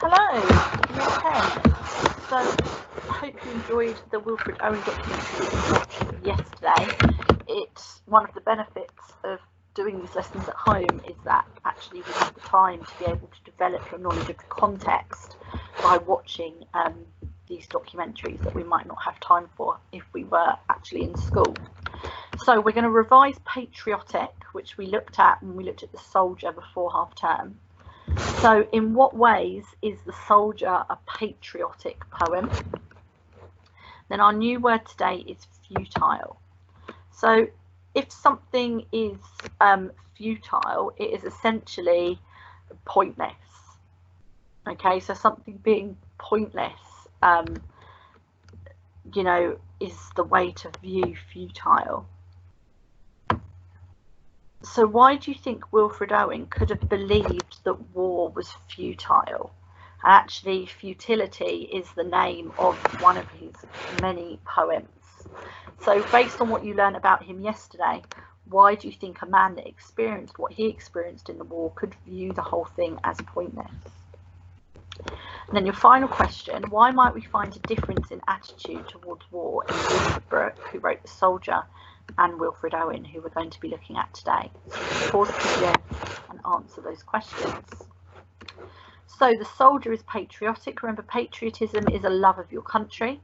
Hello, you okay? So I hope you enjoyed the Wilfred Owen documentary that we watched yesterday. It's one of the benefits of doing these lessons at home is that actually we have the time to be able to develop your knowledge of the context by watching these documentaries that we might not have time for if we were actually in school. So we're going to revise patriotic, which we looked at when we looked at the soldier before half term. So in what ways is the soldier a patriotic poem? Then our new word today is futile. So if something is futile, it is essentially pointless. Okay, so something being pointless, you know, is the way to view futile. So why do you think Wilfred Owen could have believed that war was futile? And actually, futility is the name of one of his many poems. So based on what you learned about him yesterday, why do you think a man that experienced what he experienced in the war could view the whole thing as pointless? And then your final question, why might we find a difference in attitude towards war in Wilfred Brooke, who wrote The Soldier, and Wilfred Owen, who we're going to be looking at today? So pause the video and answer those questions. So the soldier is patriotic. Remember, patriotism is a love of your country,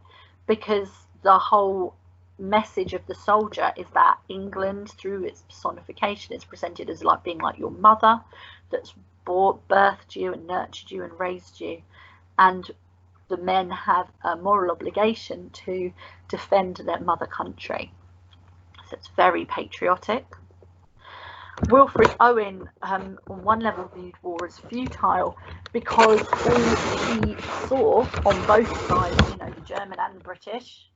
because the whole message of the soldier is that England, through its personification, is presented as like being like your mother that's birthed you and nurtured you and raised you, and the men have a moral obligation to defend their mother country. So it's very patriotic. Wilfred Owen, on one level, viewed war as futile because all he saw on both sides, you know, the German and the British,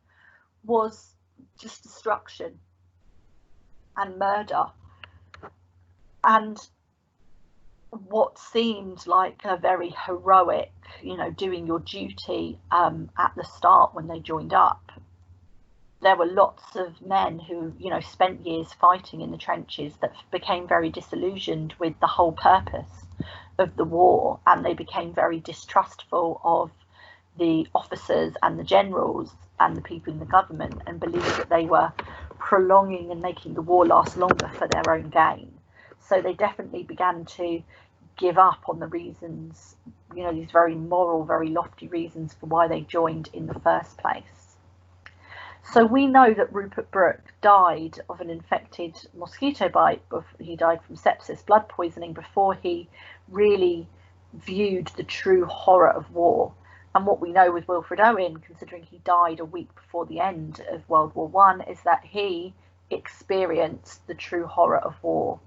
was just destruction and murder and what seemed like a very heroic, you know, doing your duty at the start when they joined up. There were lots of men who, you know, spent years fighting in the trenches that became very disillusioned with the whole purpose of the war, and they became very distrustful of the officers and the generals and the people in the government, and believed that they were prolonging and making the war last longer for their own gain. So they definitely began to give up on the reasons, you know, these very moral, very lofty reasons for why they joined in the first place. So we know that Rupert Brooke died of an infected mosquito bite. He died from sepsis, blood poisoning, before he really viewed the true horror of war. And what we know with Wilfred Owen, considering he died a week before the end of World War I, is that he experienced the true horror of war.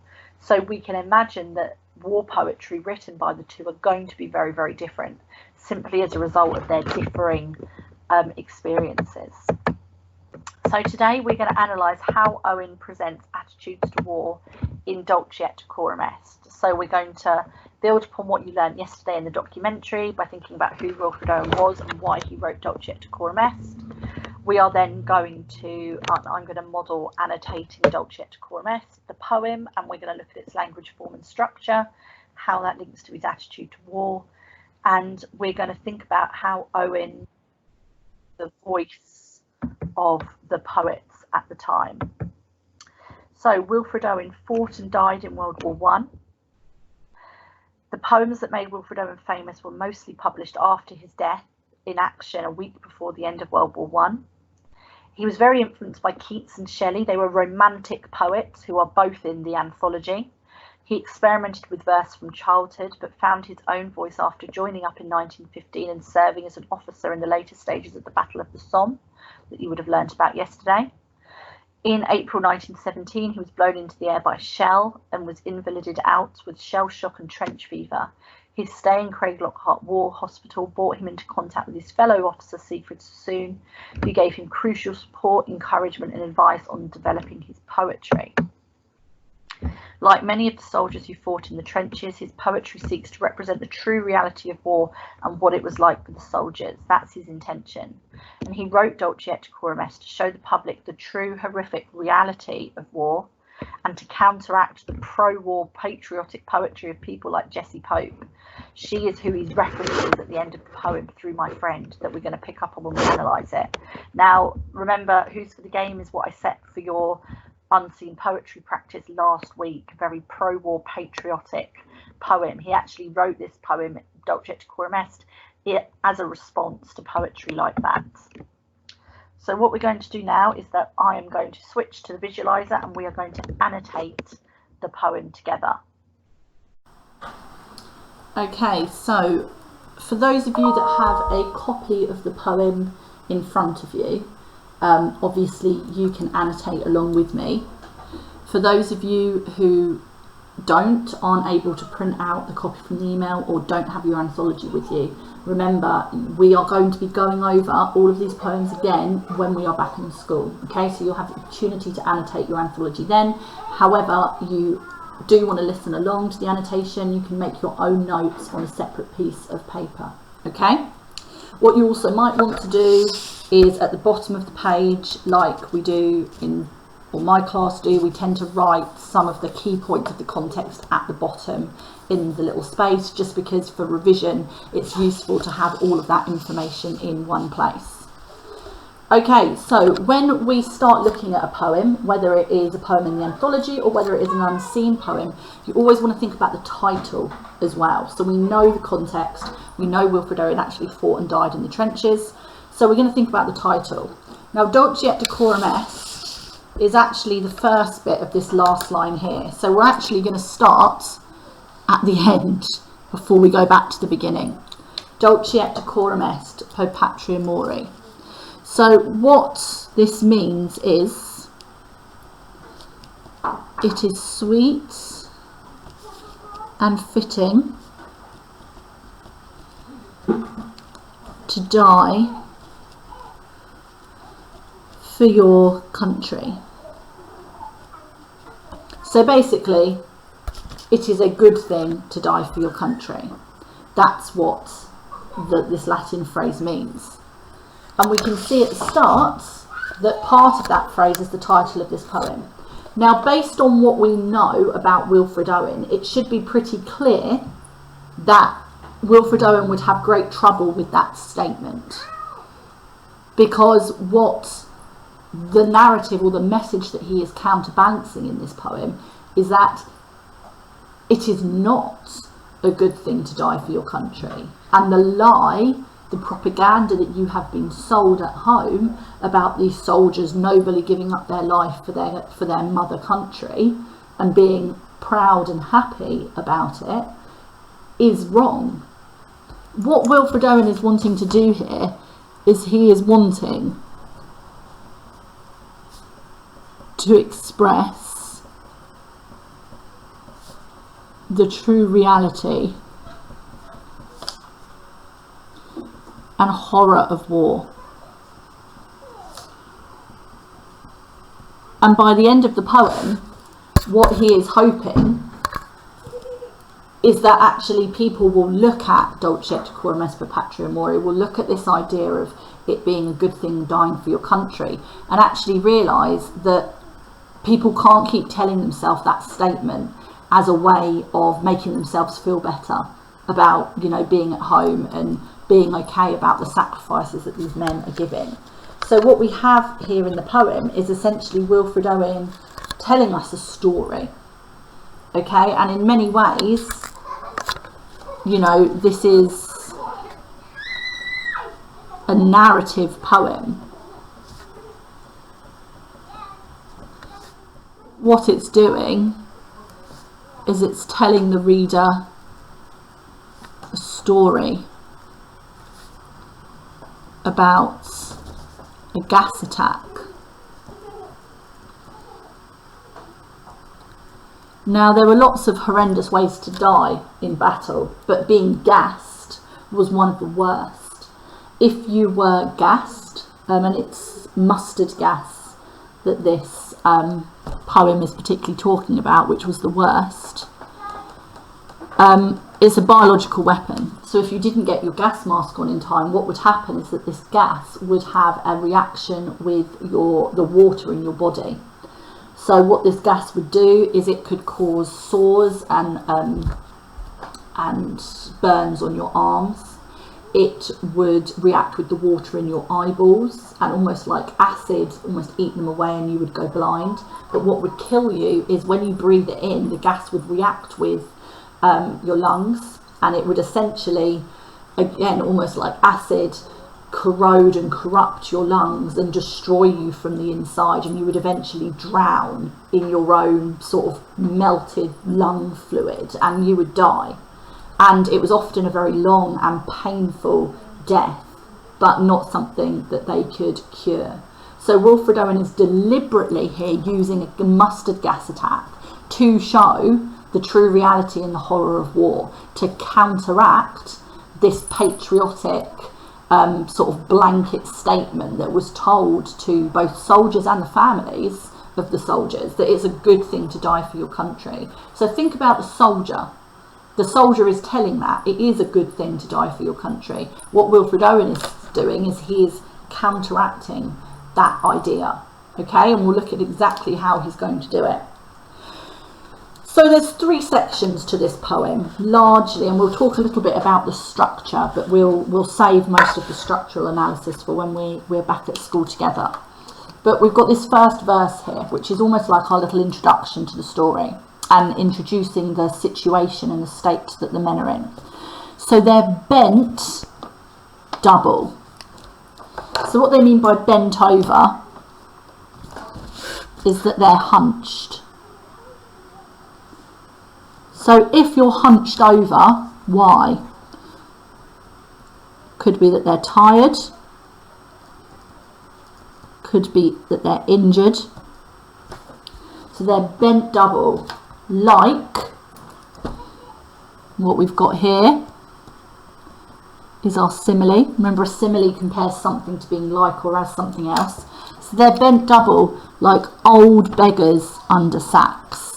So we can imagine that war poetry written by the two are going to be very, very different, simply as a result of their differing experiences. So today we're going to analyse how Owen presents attitudes to war in Dulce et Decorum Est. So we're going to build upon what you learned yesterday in the documentary by thinking about who Wilfred Owen was and why he wrote Dulce et Decorum Est. We are then going to, I'm going to model annotating Dulce et Decorum Est, the poem, and we're going to look at its language, form and structure, how that links to his attitude to war, and we're going to think about how Owen, the voice of the poets at the time. So Wilfred Owen fought and died in World War I. The poems that made Wilfred Owen famous were mostly published after his death in action a week before the end of World War I. He was very influenced by Keats and Shelley. They were romantic poets who are both in the Anthology. He experimented with verse from childhood, but found his own voice after joining up in 1915 and serving as an officer in the later stages of the Battle of the Somme that you would have learnt about yesterday. In April 1917, he was blown into the air by a shell and was invalided out with shell shock and trench fever. His stay in Craiglockhart War Hospital brought him into contact with his fellow officer Siegfried Sassoon, who gave him crucial support, encouragement and advice on developing his poetry. Like many of the soldiers who fought in the trenches, his poetry seeks to represent the true reality of war and what it was like for the soldiers. That's his intention. And he wrote Dulce et Decorum Est to show the public the true horrific reality of war and to counteract the pro-war patriotic poetry of people like Jessie Pope, She is who he's references at the end of the poem through my friend, that we're going to pick up on when we analyse it. Now, remember, Who's for the Game is what I set for your unseen poetry practice last week. Very pro-war patriotic poem. He actually wrote this poem, Dulce Decorum Est, as a response to poetry like that. So what we're going to do now is that I am going to switch to the visualizer and we are going to annotate the poem together. Okay, so for those of you that have a copy of the poem in front of you, obviously you can annotate along with me. For those of you who aren't able to print out the copy from the email or don't have your anthology with you, remember we are going to be going over all of these poems again when we are back in school. Okay, so you'll have the opportunity to annotate your anthology then. However, you do want to listen along to the annotation, you can make your own notes on a separate piece of paper. Okay, what you also might want to do is at the bottom of the page, like we do in, or my class do, we tend to write some of the key points of the context at the bottom in the little space, just because for revision it's useful to have all of that information in one place. Okay, so when we start looking at a poem, whether it is a poem in the anthology or whether it is an unseen poem, you always want to think about the title as well. So we know the context, we know Wilfred Owen actually fought and died in the trenches, so we're going to think about the title. Now, Dulce Decorum Est is actually the first bit of this last line here, so we're actually going to start at the end before we go back to the beginning. Dulce Decorum Est, po patria mori. So what this means is, it is sweet and fitting to die for your country. So basically, it is a good thing to die for your country. That's what this Latin phrase means. And we can see at the start that part of that phrase is the title of this poem. Now, based on what we know about Wilfred Owen, it should be pretty clear that Wilfred Owen would have great trouble with that statement, because what the narrative or the message that he is counterbalancing in this poem is that it is not a good thing to die for your country. And the lie, the propaganda that you have been sold at home about these soldiers nobly giving up their life for their mother country and being proud and happy about it, is wrong. What Wilfred Owen is wanting to do here is he is wanting to express the true reality and horror of war. And by the end of the poem, what he is hoping is that actually people will look at Dulce Decorum Est per patria mori, will look at this idea of it being a good thing dying for your country, and actually realise that people can't keep telling themselves that statement as a way of making themselves feel better about, you know, being at home and being okay about the sacrifices that these men are giving. So what we have here in the poem is essentially Wilfred Owen telling us a story, okay? And in many ways, you know, this is a narrative poem. What it's doing is it's telling the reader a story about a gas attack. Now, there were lots of horrendous ways to die in battle, but being gassed was one of the worst. If you were gassed, and it's mustard gas that this poem is particularly talking about, which was the worst, it's a biological weapon. So if you didn't get your gas mask on in time, what would happen is that this gas would have a reaction with the water in your body. So what this gas would do is it could cause sores and and burns on your arms. It would react with the water in your eyeballs and almost like acid, almost eat them away, and you would go blind. But what would kill you is when you breathe it in, the gas would react with your lungs, and it would essentially, again, almost like acid, corrode and corrupt your lungs and destroy you from the inside, and you would eventually drown in your own sort of melted lung fluid and you would die. And it was often a very long and painful death, but not something that they could cure. So Wilfred Owen is deliberately here using a mustard gas attack to show the true reality and the horror of war, to counteract this patriotic sort of blanket statement that was told to both soldiers and the families of the soldiers, that it's a good thing to die for your country. So think about the soldier. The soldier is telling that it is a good thing to die for your country. What Wilfred Owen is doing is he is counteracting that idea. Okay, and we'll look at exactly how he's going to do it. So there's 3 sections to this poem, largely, and we'll talk a little bit about the structure, but we'll save most of the structural analysis for when we're back at school together. But we've got this first verse here, which is almost like our little introduction to the story and introducing the situation and the state that the men are in. So they're bent double. So what they mean by bent over is that they're hunched. So if you're hunched over, why? Could be that they're tired, could be that they're injured. So they're bent double, like what we've got here is our simile. Remember, a simile compares something to being like or as something else. So they're bent double like old beggars under sacks.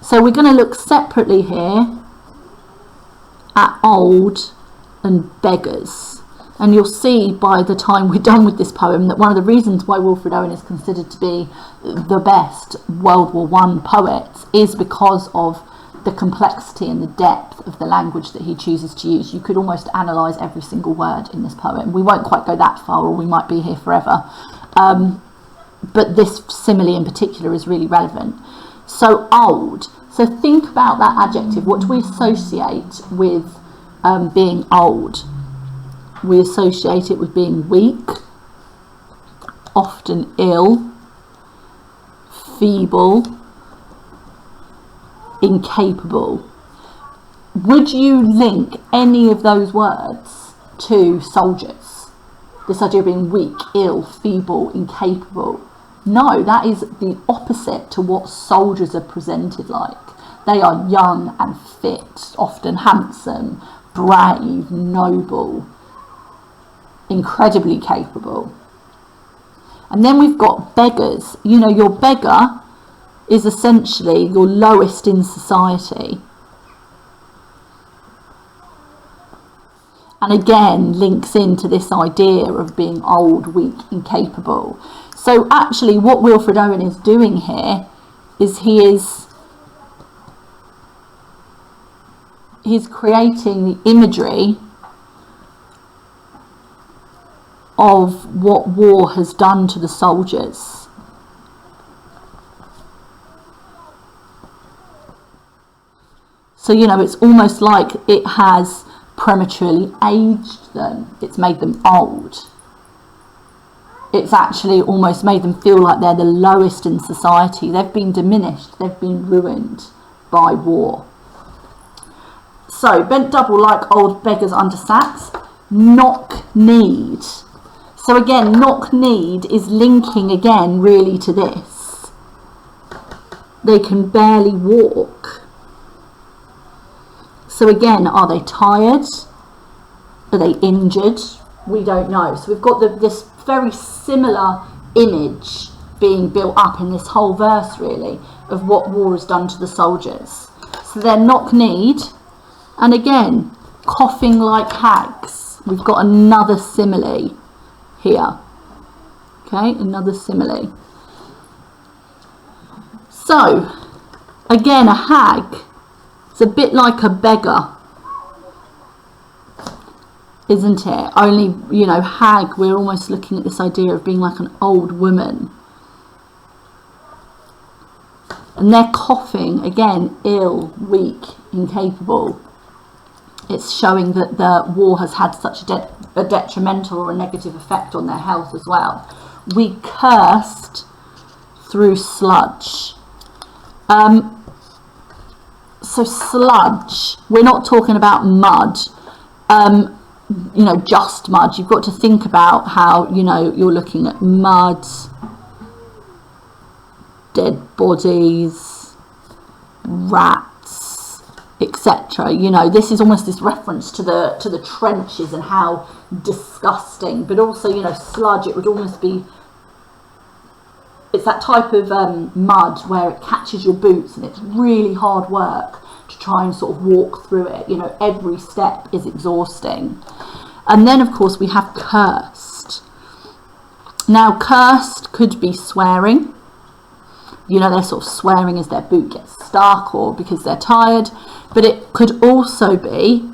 So we're going to look separately here at old and beggars. And you'll see by the time we're done with this poem that one of the reasons why Wilfred Owen is considered to be the best World War I poet is because of the complexity and the depth of the language that he chooses to use. You could almost analyse every single word in this poem. We won't quite go that far, or we might be here forever. But this simile in particular is really relevant. So old. So think about that adjective. What do we associate with being old? We associate it with being weak, often ill, feeble, incapable. Would you link any of those words to soldiers? This idea of being weak, ill, feeble, incapable. No, that is the opposite to what soldiers are presented like. They are young and fit, often handsome, brave, noble, incredibly capable. And then we've got beggars. You know, your beggar is essentially your lowest in society. And again, links into this idea of being old, weak, incapable. So actually what Wilfred Owen is doing here is he's creating the imagery of what war has done to the soldiers. So, you know, it's almost like it has prematurely aged them. It's made them old. It's actually almost made them feel like they're the lowest in society. They've been diminished. They've been ruined by war. So, bent double like old beggars under sacks. Knock-kneed. So again, knock-kneed is linking again really to this. They can barely walk. So again, are they tired? Are they injured? We don't know. So we've got this very similar image being built up in this whole verse really of what war has done to the soldiers. So they're knock-kneed, and again, coughing like hags. We've got another simile here. Okay, another simile. So again, a hag. It's a bit like a beggar, isn't it? Only, you know, hag, we're almost looking at this idea of being like an old woman. And they're coughing, again, ill, weak, incapable. It's showing that the war has had such a detrimental or a negative effect on their health as well. We cursed through sludge. So sludge, we're not talking about mud, you know, just mud. You've got to think about how, you know, you're looking at mud, dead bodies, rats, etc. You know, this is almost this reference to the trenches and how disgusting, but also, you know, sludge, it would almost be, it's that type of mud where it catches your boots and it's really hard work to try and sort of walk through it. You know, every step is exhausting. And then, of course, we have cursed. Now, cursed could be swearing. You know, they're sort of swearing as their boot gets stuck or because they're tired. But it could also be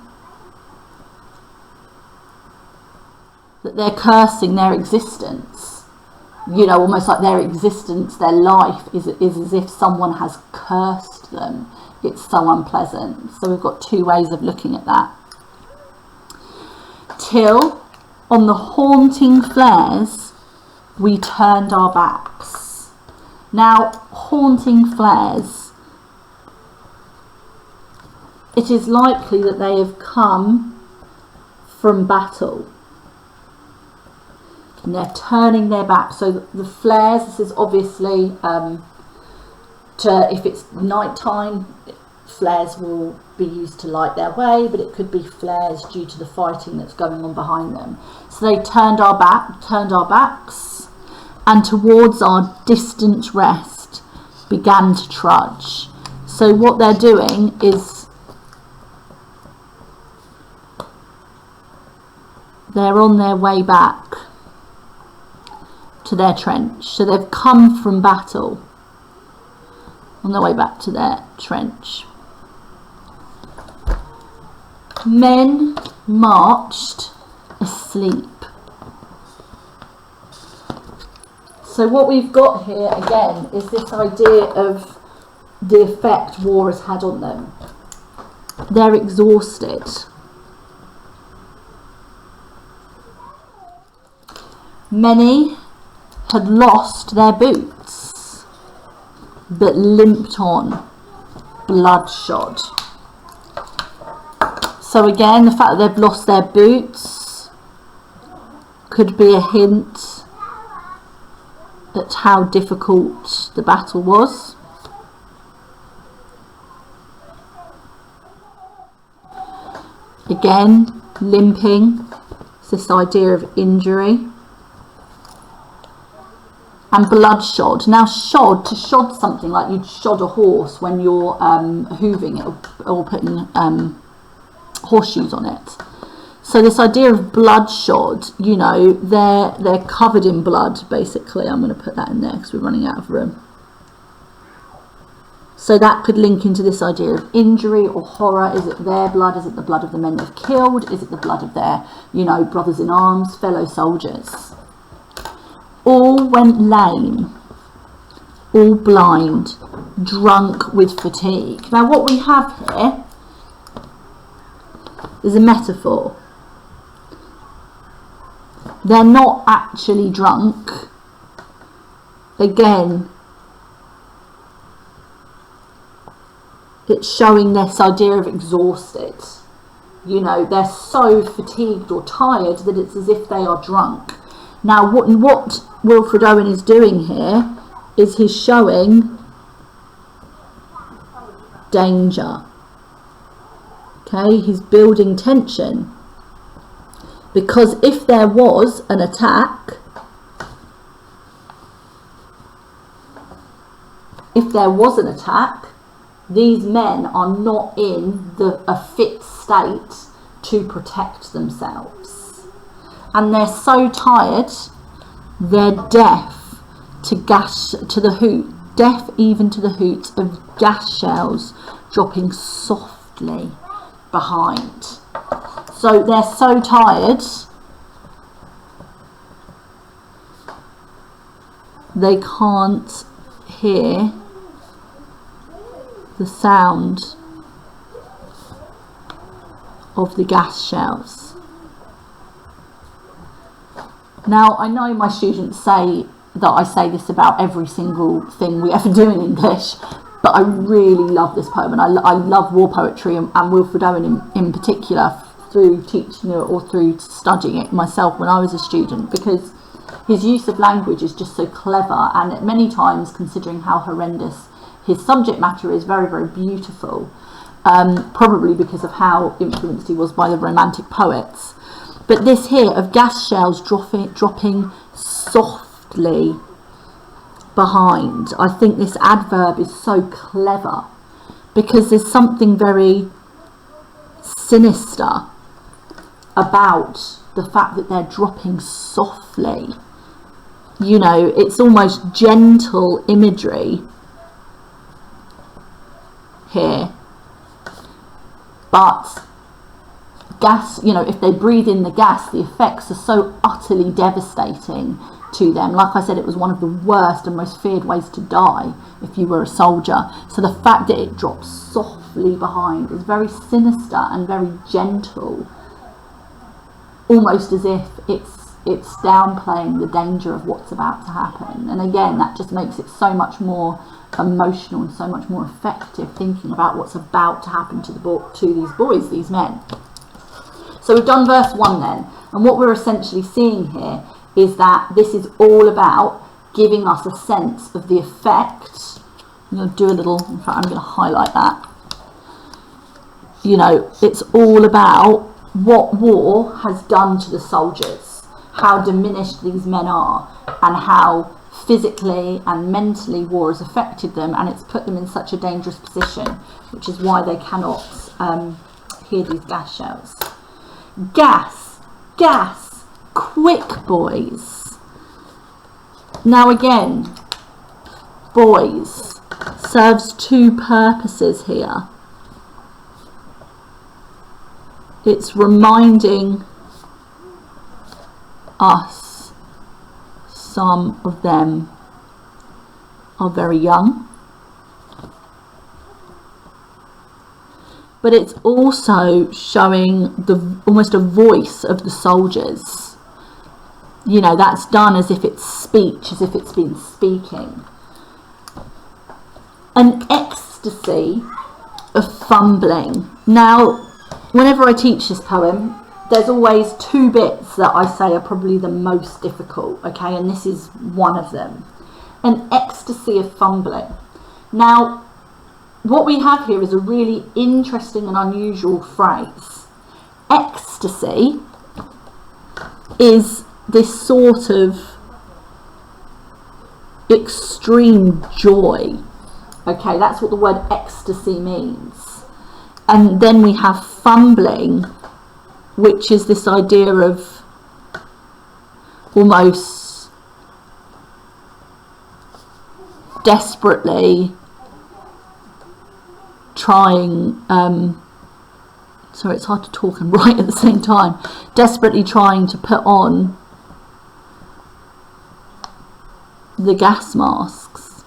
that they're cursing their existence. You know, almost like their existence, their life is as if someone has cursed them. It's so unpleasant. So we've got two ways of looking at that. Till, on the haunting flares, we turned our backs. Now, haunting flares, it is likely that they have come from battle. And they're turning their back. So the flares, this is obviously if it's nighttime, flares will be used to light their way, but it could be flares due to the fighting that's going on behind them. So they turned our backs, and towards our distant rest began to trudge. So what they're doing is they're on their way back to their trench. So they've come from battle on their way back to their trench. Men marched asleep. So what we've got here again is this idea of the effect war has had on them. They're exhausted. Many had lost their boots, but limped on, bloodshot. So again, the fact that they've lost their boots could be a hint at how difficult the battle was. Again, limping, it's this idea of injury. And bloodshod. Now, to shod something, like you'd shod a horse when you're hooving it or putting horseshoes on it. So this idea of bloodshod, you know, they're covered in blood, basically. I'm going to put that in there because we're running out of room. So that could link into this idea of injury or horror. Is it their blood? Is it the blood of the men they've killed? Is it the blood of their, you know, brothers in arms, fellow soldiers? All went lame, all blind, drunk with fatigue. Now what we have here is a metaphor. They're not actually drunk. Again, it's showing this idea of exhausted. You know, they're so fatigued or tired that it's as if they are drunk. Now, what Wilfred Owen is doing here is he's showing danger. Okay, he's building tension. Because if there was an attack, these men are not in a fit state to protect themselves. And they're so tired, they're deaf to the hoot, deaf even to the hoots of gas shells dropping softly softly behind. So they're so tired they can't hear the sound of the gas shells. Now, I know my students say that I say this about every single thing we ever do in English, but I really love this poem, and I love war poetry and Wilfred Owen in particular, through teaching it or through studying it myself when I was a student, because his use of language is just so clever, and many times, considering how horrendous his subject matter is, very, very beautiful, probably because of how influenced he was by the Romantic poets. But this here of gas shells dropping softly behind, I think this adverb is so clever, because there's something very sinister about the fact that they're dropping softly. You know, it's almost gentle imagery here, but gas, you know, if they breathe in the gas, the effects are so utterly devastating to them. Like I said, it was one of the worst and most feared ways to die if you were a soldier. So the fact that it drops softly behind is very sinister and very gentle, almost as if it's downplaying the danger of what's about to happen. And again, that just makes it so much more emotional and so much more effective, thinking about what's about to happen to these boys, these men. So we've done verse 1 then, and what we're essentially seeing here is that this is all about giving us a sense of the effect. I'm going to do a little, in fact I'm going to highlight that. You know, it's all about what war has done to the soldiers, how diminished these men are, and how physically and mentally war has affected them, and it's put them in such a dangerous position, which is why they cannot hear these gas shells. Gas, gas, quick boys. Now again, boys serves two purposes here. It's reminding us some of them are very young, but it's also showing almost a voice of the soldiers. You know, that's done as if it's speech, as if it's been speaking. An ecstasy of fumbling. Now, whenever I teach this poem, there's always two bits that I say are probably the most difficult, okay, and this is one of them. An ecstasy of fumbling. Now, what we have here is a really interesting and unusual phrase. Ecstasy is this sort of extreme joy, okay, that's what the word ecstasy means. And then we have fumbling, which is this idea of almost desperately trying, sorry, it's hard to talk and write at the same time, desperately trying to put on the gas masks.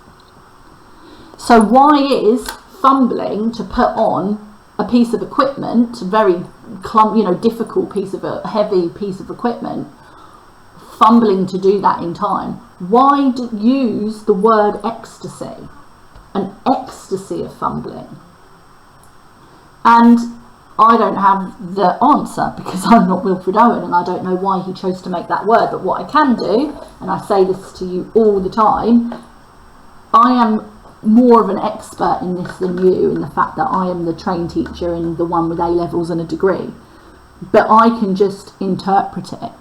So why is fumbling to put on a piece of equipment, a very difficult piece of a heavy piece of equipment, fumbling to do that in time? Why use the word ecstasy? An ecstasy of fumbling. And I don't have the answer, because I'm not Wilfred Owen and I don't know why he chose to make that word. But what I can do, and I say this to you all the time, I am more of an expert in this than you, in the fact that I am the trained teacher and the one with A levels and a degree, but I can just interpret it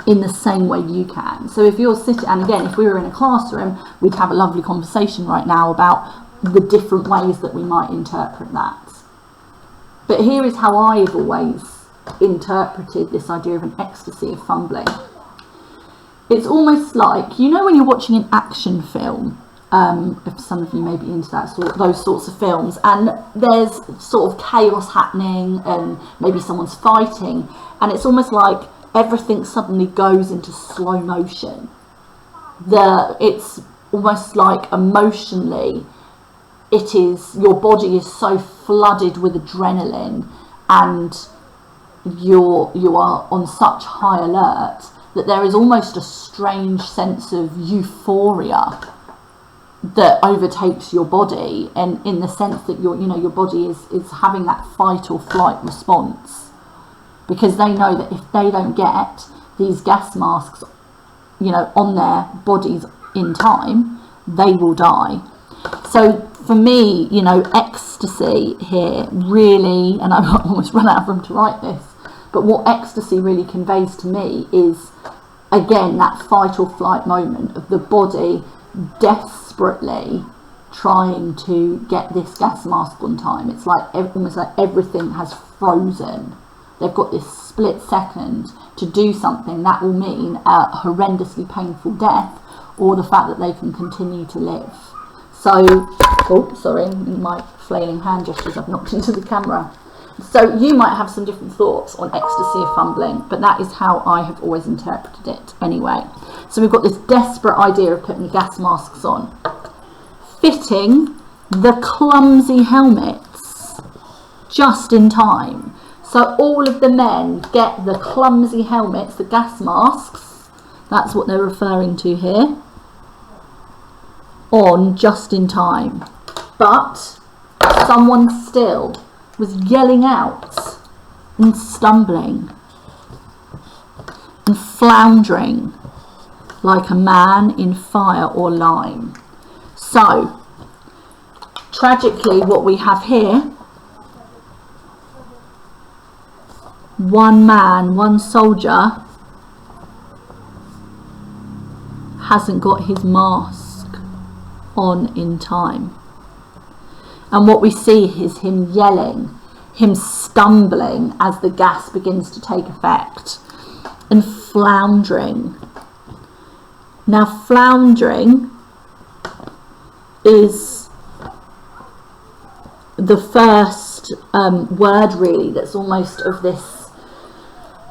in the same way you can. So if you're sitting, and again, if we were in a classroom, we'd have a lovely conversation right now about the different ways that we might interpret that. But here is how I have always interpreted this idea of an ecstasy of fumbling. It's almost like, you know, when you're watching an action film if some of you may be into those sorts of films, and there's sort of chaos happening and maybe someone's fighting, and it's almost like everything suddenly goes into slow motion. It's almost like emotionally, your body is so flooded with adrenaline, and you are on such high alert that there is almost a strange sense of euphoria that overtakes your body, and in the sense that your body is having that fight or flight response, because they know that if they don't get these gas masks on their bodies in time, they will die. So for me, ecstasy here really, and I've almost run out of room to write this, but what ecstasy really conveys to me is, again, that fight or flight moment of the body desperately trying to get this gas mask on time. It's like almost like everything has frozen. They've got this split second to do something that will mean a horrendously painful death, or the fact that they can continue to live. So, oh, sorry, my flailing hand gestures I've knocked into the camera. So you might have some different thoughts on ecstasy of fumbling, but that is how I have always interpreted it anyway. So we've got this desperate idea of putting the gas masks on. Fitting the clumsy helmets just in time. So all of the men get the clumsy helmets, the gas masks, that's what they're referring to here, on just in time. But someone still was yelling out and stumbling and floundering like a man in fire or lime. So tragically, what we have here, one soldier hasn't got his mask on in time. And what we see is him yelling, him stumbling as the gas begins to take effect, and floundering. Now, floundering is the first word really that's almost of this,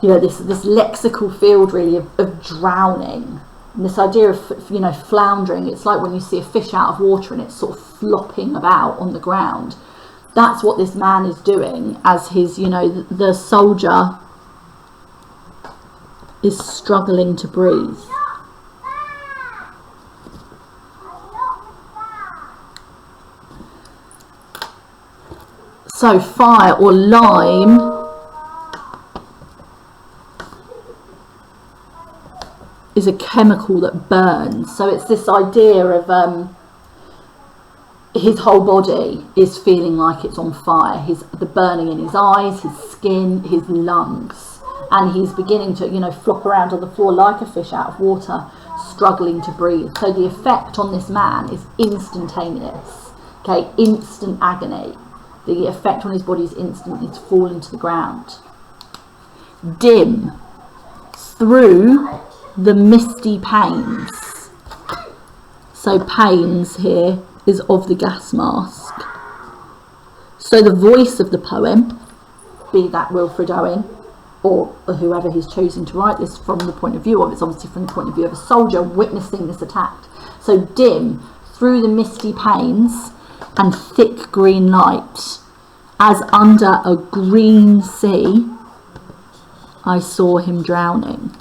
this lexical field really of drowning. And this idea of, floundering, it's like when you see a fish out of water and it's sort of flopping about on the ground. That's what this man is doing as his, the soldier is struggling to breathe. So fire or lime is a chemical that burns. So it's this idea of his whole body is feeling like it's on fire. The burning in his eyes, his skin, his lungs, and he's beginning to flop around on the floor like a fish out of water, struggling to breathe. So the effect on this man is instantaneous. Okay, instant agony. The effect on his body is instant. He's falling to the ground. Dim through the misty panes. So panes here is of the gas mask. So the voice of the poem, be that Wilfred Owen or whoever he's choosing to write this from the point of view of, it's obviously from the point of view of a soldier witnessing this attack. So dim through the misty panes and thick green light, as under a green sea I saw him drowning.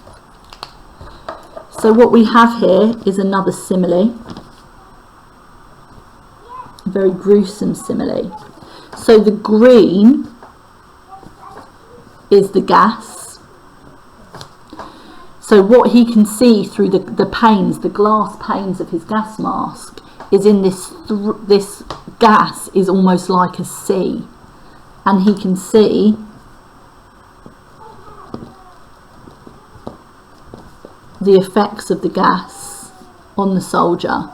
So what we have here is another simile, a very gruesome simile. So the green is the gas. So what he can see through the panes, the glass panes of his gas mask, is in this gas is almost like a sea, and he can see the effects of the gas on the soldier.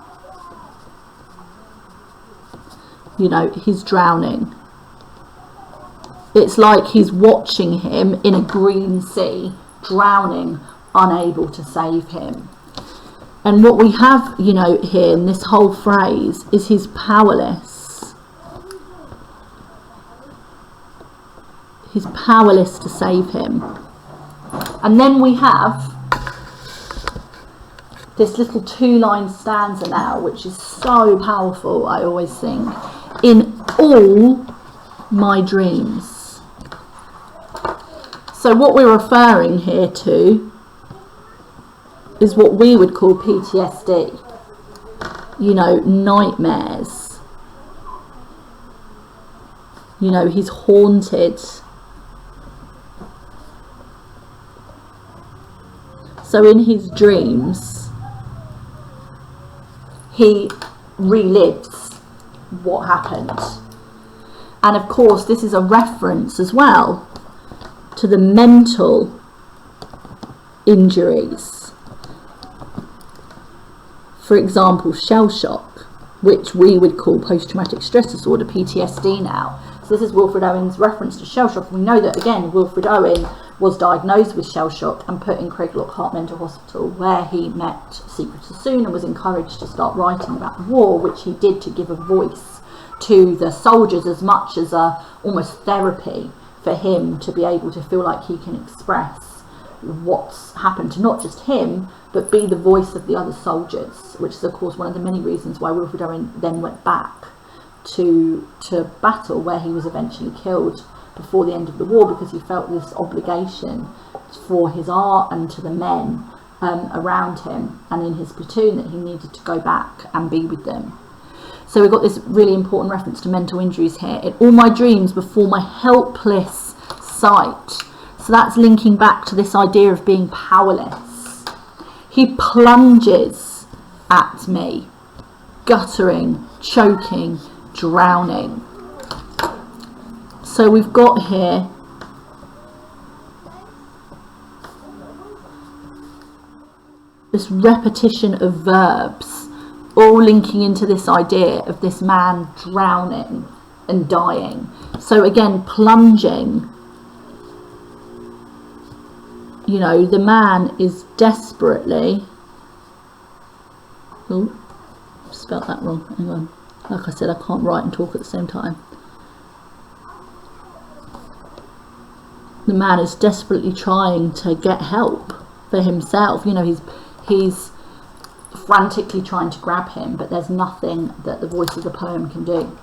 He's drowning. It's like he's watching him in a green sea, drowning, unable to save him. And what we have, you know, here in this whole phrase is he's powerless. He's powerless to save him. And then we have this little 2-line stanza now, which is so powerful, I always think. In all my dreams. So what we're referring here to is what we would call PTSD. You know, nightmares. You know, he's haunted. So in his dreams, he relives what happened. And of course, this is a reference as well to the mental injuries. For example, shell shock, which we would call post-traumatic stress disorder, PTSD now. So this is Wilfred Owen's reference to shell shock. We know that, again, Wilfred Owen was diagnosed with shell shock and put in Craiglockhart Heart Mental Hospital, where he met Secret Sassoon and was encouraged to start writing about the war, which he did to give a voice to the soldiers, as much as a almost therapy for him to be able to feel like he can express what's happened to not just him, but be the voice of the other soldiers, which is of course one of the many reasons why Wilfred Owen then went back to battle, where he was eventually killed before the end of the war, because he felt this obligation for his art and to the men around him and in his platoon, that he needed to go back and be with them. So we've got this really important reference to mental injuries here. In all my dreams before my helpless sight. So that's linking back to this idea of being powerless. He plunges at me, guttering, choking, drowning. So we've got here this repetition of verbs, all linking into this idea of this man drowning and dying. So again, plunging. You know, the man is desperately... Oh, spelt that wrong. Hang on. Like I said, I can't write and talk at the same time. The man is desperately trying to get help for himself. You know, he's frantically trying to grab him, but there's nothing that the voice of the poem can do.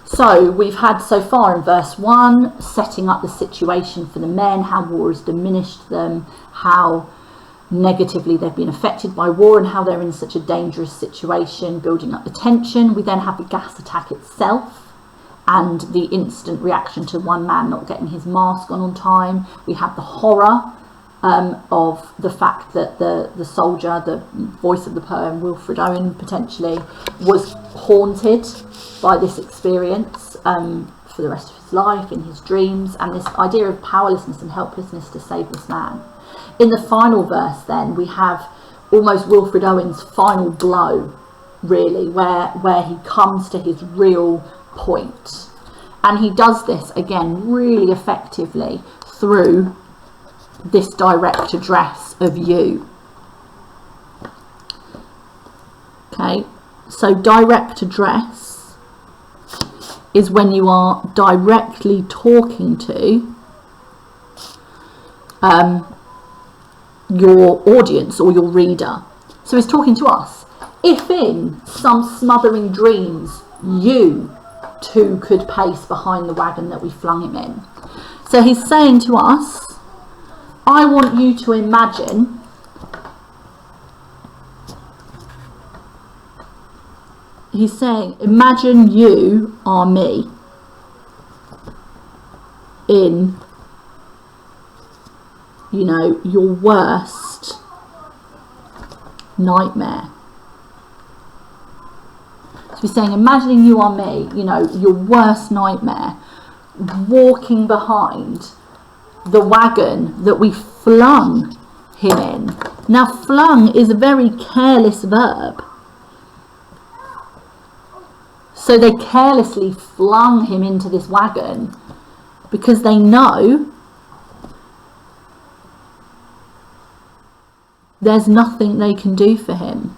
So we've had so far in verse 1 setting up the situation for the men, how war has diminished them, how negatively they've been affected by war, and how they're in such a dangerous situation, building up the tension. We then have the gas attack itself and the instant reaction to one man not getting his mask on time. We have the horror of the fact that the soldier, the voice of the poem, Wilfred Owen potentially, was haunted by this experience for the rest of his life, in his dreams, and this idea of powerlessness and helplessness to save this man. In the final verse then, we have almost Wilfred Owen's final blow, really, where he comes to his real point. And he does this, again, really effectively through this direct address of you. Okay, so direct address is when you are directly talking to your audience or your reader. So he's talking to us. If in some smothering dreams you too could pace behind the wagon that we flung him in. So he's saying to us, I want you to imagine he's saying, imagine you are me in, you know, your worst nightmare. So he's saying, imagining you are me, you know, your worst nightmare, walking behind the wagon that we flung him in. Now, flung is a very careless verb. So they carelessly flung him into this wagon because they know there's nothing they can do for him.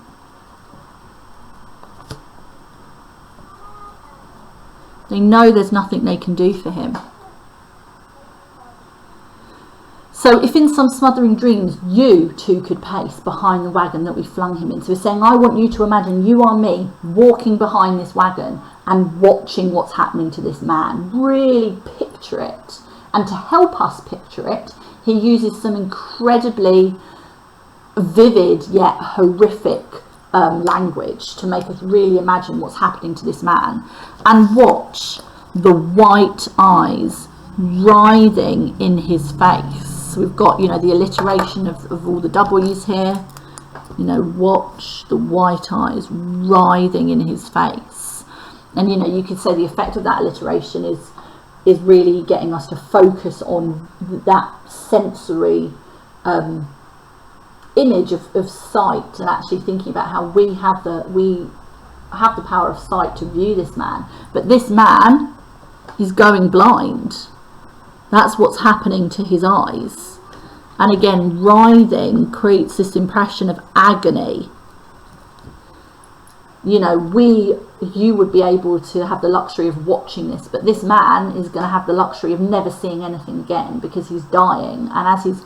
They know there's nothing they can do for him. So if in some smothering dreams you too could pace behind the wagon that we flung him into, we're saying, I want you to imagine you are me walking behind this wagon and watching what's happening to this man. Really picture it. And to help us picture it, he uses some incredibly vivid yet horrific language to make us really imagine what's happening to this man. And watch the white eyes writhing in his face. So we've got, you know, the alliteration of all the W's here. You know, watch the white eyes writhing in his face. And, you know, you could say the effect of that alliteration is really getting us to focus on that sensory image of sight, and actually thinking about how we have the power of sight to view this man. But this man is going blind. That's what's happening to his eyes. And again, writhing creates this impression of agony. You know, you would be able to have the luxury of watching this, but this man is going to have the luxury of never seeing anything again because he's dying. And as he's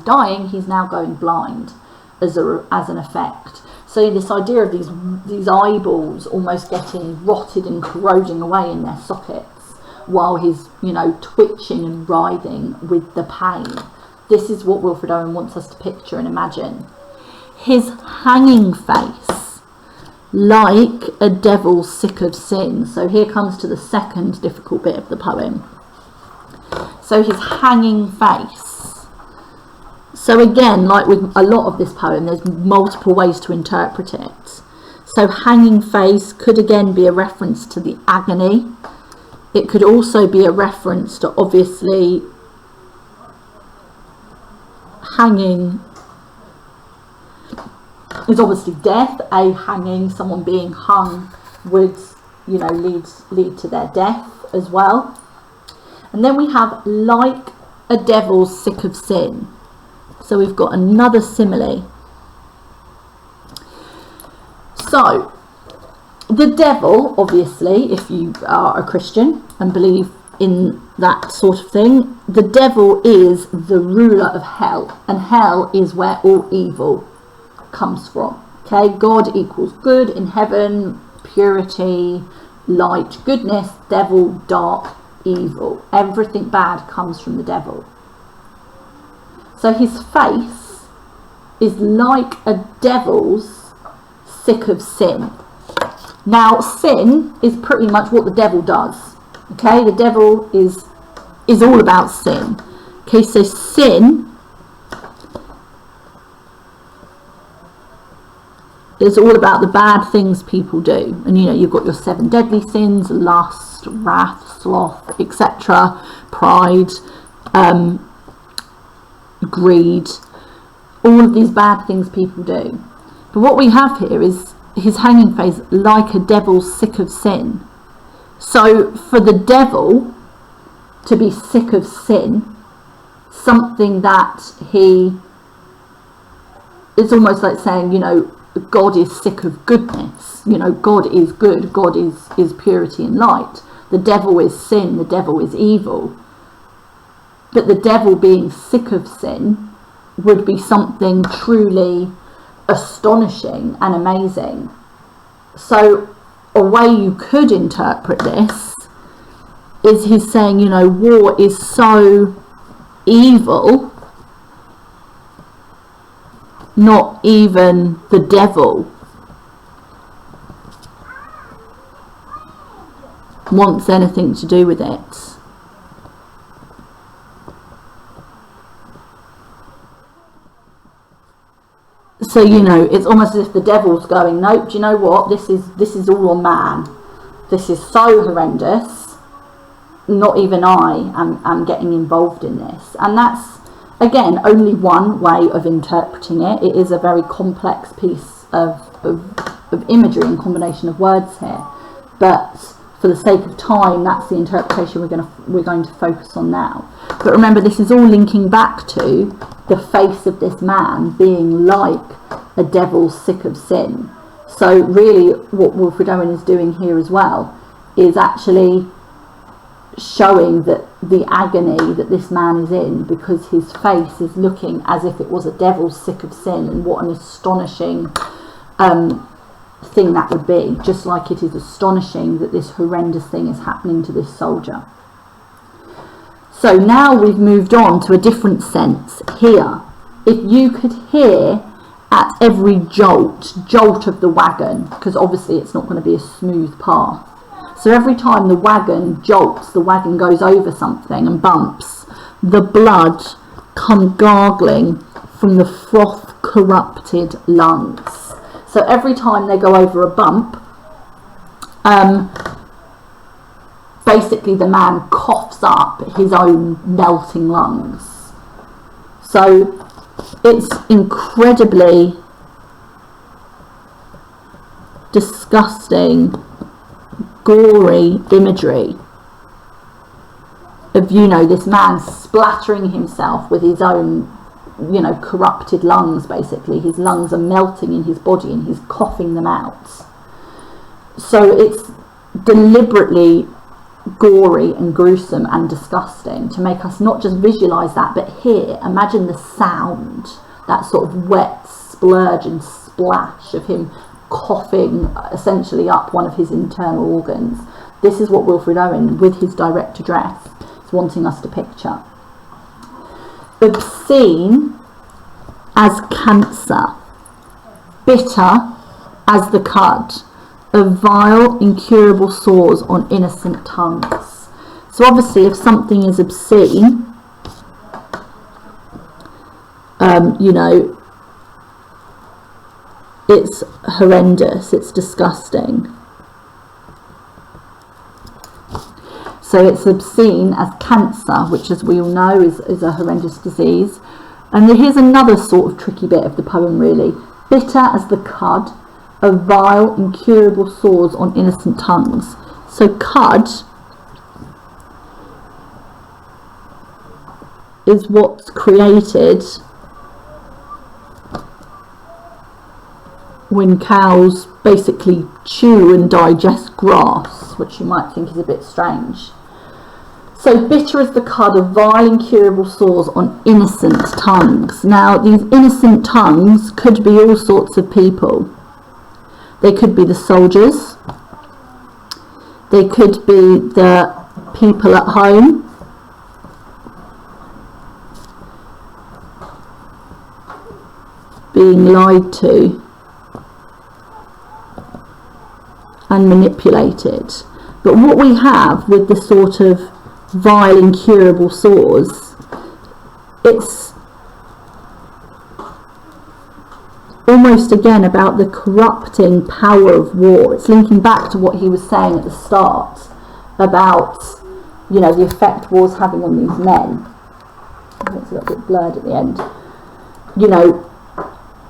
dying, he's now going blind as an effect. So this idea of these eyeballs almost getting rotted and corroding away in their sockets while he's, you know, twitching and writhing with the pain. This is what Wilfred Owen wants us to picture and imagine. His hanging face, like a devil sick of sin. So here comes to the second difficult bit of the poem. So his hanging face. So again, like with a lot of this poem, there's multiple ways to interpret it. So hanging face could again be a reference to the agony. It could also be a reference to, obviously, hanging is obviously death. A hanging, someone being hung, would, you know, lead to their death as well. And then we have like a devil sick of sin. So we've got another simile. So the devil, obviously, if you are a Christian and believe in that sort of thing, the devil is the ruler of hell, and hell is where all evil comes from. Okay, God equals good in heaven, purity, light, goodness, devil, dark, evil. Everything bad comes from the devil. So his face is like a devil's sick of sin. Now, sin is pretty much what the devil does. Okay, the devil is all about sin. Okay, so sin is all about the bad things people do. And, you know, you've got your 7 deadly sins: lust, wrath, sloth, etc., pride, greed, all of these bad things people do. But what we have here is his hanging face like a devil sick of sin. So for the devil to be sick of sin, something that it's almost like saying, you know, God is sick of goodness. You know, God is good, God is purity and light. The devil is sin, the devil is evil. But the devil being sick of sin would be something truly astonishing and amazing. So a way you could interpret this is he's saying, you know, war is so evil, not even the devil wants anything to do with it. So, you know, it's almost as if the devil's going, nope, do you know what, this is all on man. This is so horrendous, not even I am getting involved in this. And that's, again, only one way of interpreting it. It is a very complex piece of imagery and combination of words here. But for the sake of time, that's the interpretation we're going to focus on now. But remember, this is all linking back to the face of this man being like a devil sick of sin. So really what Wilfred Owen is doing here as well is actually showing that the agony that this man is in, because his face is looking as if it was a devil sick of sin, and what an astonishing thing that would be, just like it is astonishing that this horrendous thing is happening to this soldier. So now we've moved on to a different sense here. If you could hear at every jolt of the wagon, because obviously it's not going to be a smooth path, so every time the wagon jolts, the wagon goes over something and bumps, the blood come gargling from the froth corrupted lungs. So every time they go over a bump, basically the man coughs up his own melting lungs. So it's incredibly disgusting, gory imagery of, you know, this man splattering himself with his own, you know, corrupted lungs. Basically his lungs are melting in his body and he's coughing them out. So it's deliberately gory and gruesome and disgusting to make us not just visualize that, but hear, imagine the sound, that sort of wet splurge and splash of him coughing essentially up one of his internal organs. This is what Wilfred Owen, with his direct address, is wanting us to picture. Obscene as cancer, bitter as the cud of vile incurable sores on innocent tongues. So obviously if something is obscene, you know, it's horrendous, it's disgusting. So it's obscene as cancer, which, as we all know, is a horrendous disease. And here's another sort of tricky bit of the poem, really. Bitter as the cud of vile incurable sores on innocent tongues. So cud is what's created when cows basically chew and digest grass, which you might think is a bit strange. So bitter as the cud of vile incurable sores on innocent tongues. Now these innocent tongues could be all sorts of people. They could be the soldiers, they could be the people at home, being lied to and manipulated. But what we have with the sort of vile incurable sores, it's almost again about the corrupting power of war. It's linking back to what he was saying at the start about, you know, the effect war's having on these men. It's a little bit blurred at the end. You know,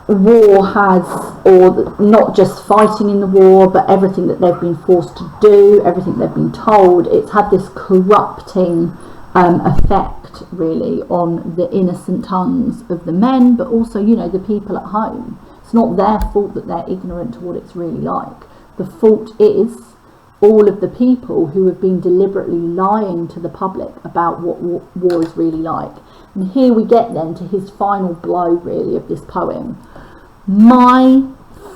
war has, or not just fighting in the war, but everything that they've been forced to do, everything they've been told, it's had this corrupting effect really on the innocent tongues of the men, but also, you know, the people at home. It's not their fault that they're ignorant to what it's really like. The fault is all of the people who have been deliberately lying to the public about what war is really like. And here we get then to his final blow really of this poem. My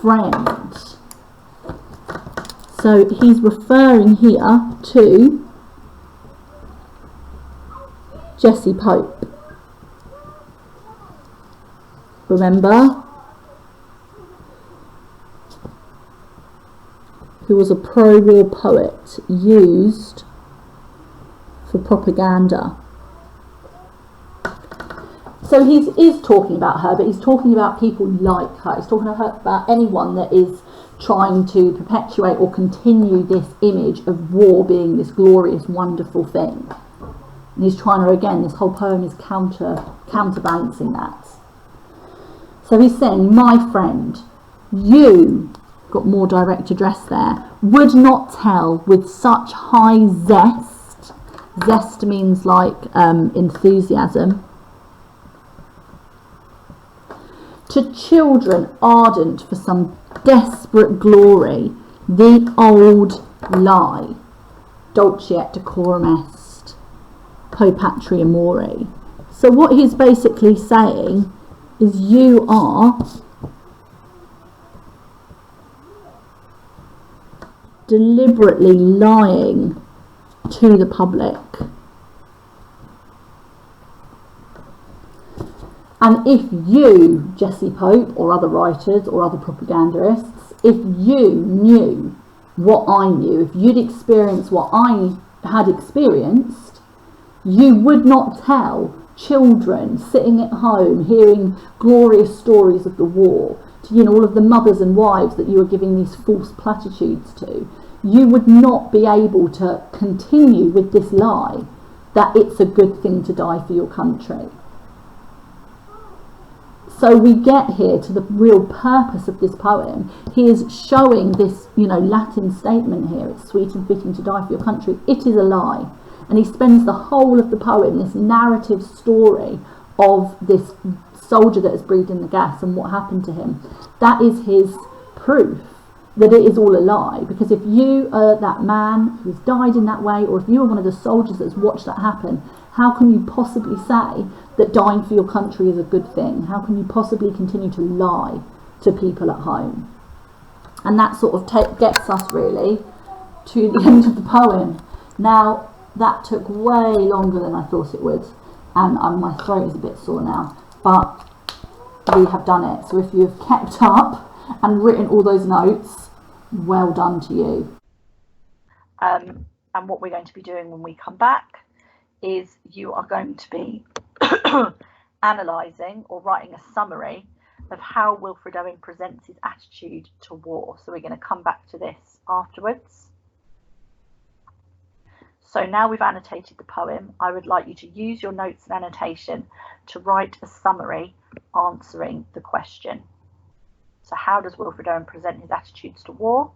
friend. So he's referring here to Jesse Pope. Remember? Who was a pro-war poet used for propaganda. So he is talking about her, but he's talking about people like her. He's talking about anyone that is trying to perpetuate or continue this image of war being this glorious, wonderful thing. And he's trying to, again, this whole poem is counterbalancing that. So he's saying, my friend, you got more direct address there. Would not tell with such high zest. Zest means like enthusiasm. To children ardent for some desperate glory, the old lie. Dulce et decorum est, po patria mori. So what he's basically saying is you are deliberately lying to the public. And if you, Jesse Pope, or other writers or other propagandists, if you knew what I knew, if you'd experienced what I had experienced, you would not tell children sitting at home hearing glorious stories of the war, to, you know, all of the mothers and wives that you were giving these false platitudes to. You would not be able to continue with this lie that it's a good thing to die for your country. So we get here to the real purpose of this poem. He is showing this, you know, Latin statement here, it's sweet and fitting to die for your country. It is a lie. And he spends the whole of the poem, this narrative story of this soldier that has breathed in the gas and what happened to him. That is his proof that it is all a lie. Because if you are that man who's died in that way, or if you are one of the soldiers that's watched that happen, how can you possibly say that dying for your country is a good thing? How can you possibly continue to lie to people at home? And that sort of gets us really to the end of the poem. Now, that took way longer than I thought it would, and my throat is a bit sore now, but we have done it. So if you've kept up and written all those notes, well done to you. And what we're going to be doing when we come back is you are going to be analysing or writing a summary of how Wilfred Owen presents his attitude to war. So we're going to come back to this afterwards. So now we've annotated the poem, I would like you to use your notes and annotation to write a summary answering the question. So how does Wilfred Owen present his attitudes to war?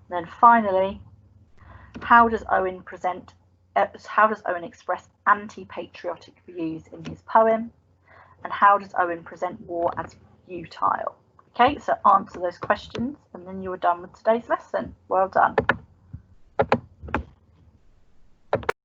Then finally, how does Owen express anti-patriotic views in his poem? And how does Owen present war as futile? Okay, so answer those questions and then you are done with today's lesson. Well done.